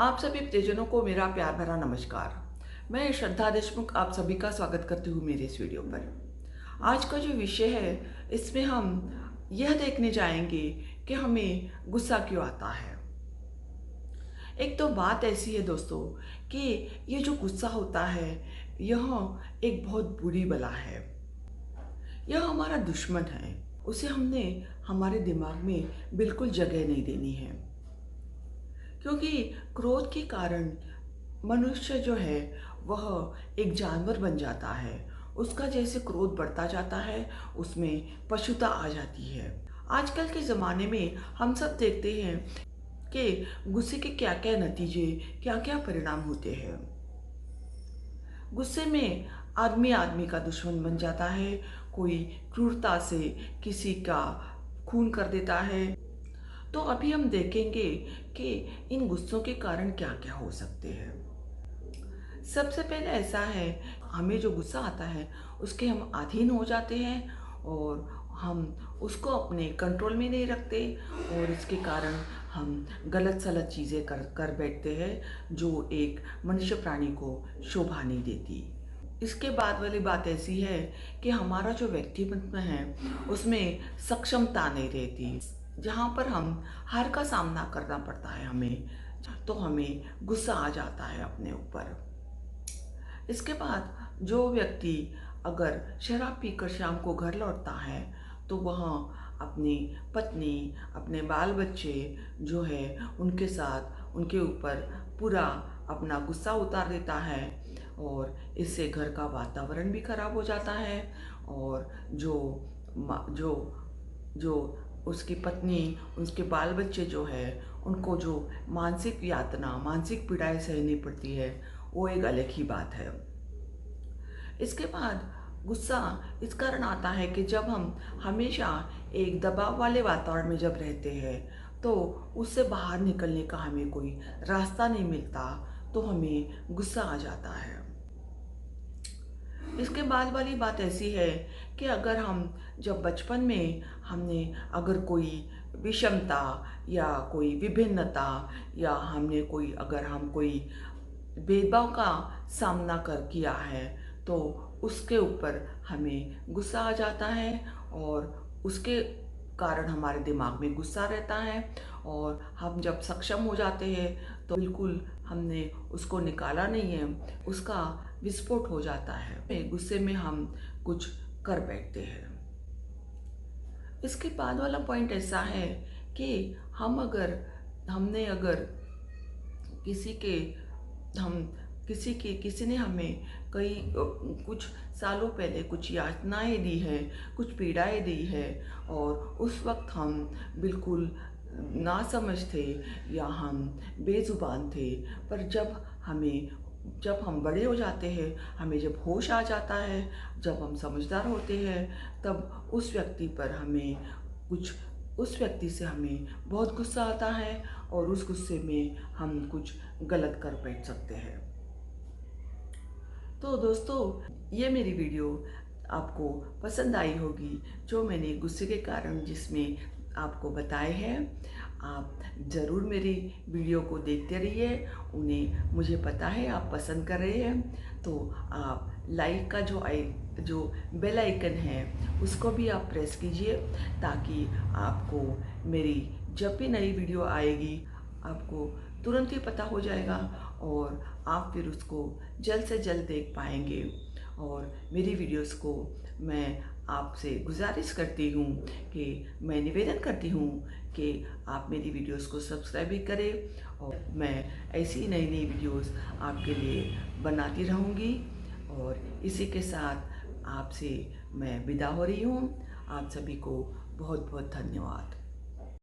आप सभी प्रियजनों को मेरा प्यार भरा नमस्कार। मैं श्रद्धा देशमुख आप सभी का स्वागत करती हूँ मेरे इस वीडियो पर। आज का जो विषय है इसमें हम यह देखने जाएंगे कि हमें गुस्सा क्यों आता है। एक तो बात ऐसी है दोस्तों कि ये जो गुस्सा होता है यह एक बहुत बुरी बला है। यह हमारा दुश्मन है। उसे हमने हमारे दिमाग में बिल्कुल जगह नहीं देनी है, क्योंकि क्रोध के कारण मनुष्य जो है वह एक जानवर बन जाता है। उसका जैसे क्रोध बढ़ता जाता है उसमें पशुता आ जाती है। आजकल के ज़माने में हम सब देखते हैं कि गुस्से के क्या क्या नतीजे, क्या क्या परिणाम होते हैं। गुस्से में आदमी आदमी का दुश्मन बन जाता है। कोई क्रूरता से किसी का खून कर देता है। तो अभी हम देखेंगे कि इन गुस्सों के कारण क्या क्या हो सकते हैं। सबसे पहले ऐसा है, हमें जो गुस्सा आता है उसके हम अधीन हो जाते हैं और हम उसको अपने कंट्रोल में नहीं रखते और इसके कारण हम गलत सलत चीज़ें कर कर बैठते हैं जो एक मनुष्य प्राणी को शोभा नहीं देती। इसके बाद वाली बात ऐसी है कि हमारा जो व्यक्तित्व है उसमें सक्षमता नहीं रहती। जहाँ पर हम हार का सामना करना पड़ता है हमें, तो हमें गुस्सा आ जाता है अपने ऊपर। इसके बाद जो व्यक्ति अगर शराब पीकर शाम को घर लौटता है तो वह अपनी पत्नी, अपने बाल बच्चे जो है उनके साथ उनके ऊपर पूरा अपना गुस्सा उतार देता है और इससे घर का वातावरण भी खराब हो जाता है। और जो जो जो उसकी पत्नी, उसके बाल बच्चे जो है उनको जो मानसिक यातना, मानसिक पीड़ाएं सहनी पड़ती है वो एक अलग ही बात है। इसके बाद गुस्सा इस कारण आता है कि जब हम हमेशा एक दबाव वाले वातावरण में जब रहते हैं तो उससे बाहर निकलने का हमें कोई रास्ता नहीं मिलता, तो हमें गुस्सा आ जाता है। इसके बाद वाली बात ऐसी है कि अगर हम जब बचपन में हमने अगर कोई विषमता या कोई विभिन्नता या हमने कोई अगर हम कोई भेदभाव का सामना कर किया है तो उसके ऊपर हमें गुस्सा आ जाता है और उसके कारण हमारे दिमाग में गुस्सा रहता है। और हम जब सक्षम हो जाते हैं तो बिल्कुल हमने उसको निकाला नहीं है, उसका विस्फोट हो जाता है। गुस्से में हम कुछ कर बैठते हैं। इसके बाद वाला पॉइंट ऐसा है कि हमने अगर किसी के हम किसी ने हमें कई कुछ सालों पहले कुछ यातनाएं दी है, कुछ पीड़ाएं दी है और उस वक्त हम बिल्कुल नासमझ थे या हम बेजुबान थे। पर जब हम बड़े हो जाते हैं, हमें जब होश आ जाता है, जब हम समझदार होते हैं, तब उस व्यक्ति से हमें बहुत गुस्सा आता है और उस गुस्से में हम कुछ गलत कर बैठ सकते हैं। तो दोस्तों, ये मेरी वीडियो आपको पसंद आई होगी, जो मैंने गुस्से के कारण जिसमें आपको बताए हैं। आप ज़रूर मेरी वीडियो को देखते रहिए। उन्हें मुझे पता है आप पसंद कर रहे हैं, तो आप लाइक का जो बेल आइकन है उसको भी आप प्रेस कीजिए, ताकि आपको मेरी जब भी नई वीडियो आएगी आपको तुरंत ही पता हो जाएगा और आप फिर उसको जल्द से जल्द देख पाएंगे। और मेरी वीडियोस को मैं आपसे गुजारिश करती हूँ कि मैं निवेदन करती हूँ कि आप मेरी वीडियोस को सब्सक्राइब भी करें और मैं ऐसी नई नई वीडियोस आपके लिए बनाती रहूँगी। और इसी के साथ आपसे मैं विदा हो रही हूँ। आप सभी को बहुत बहुत धन्यवाद।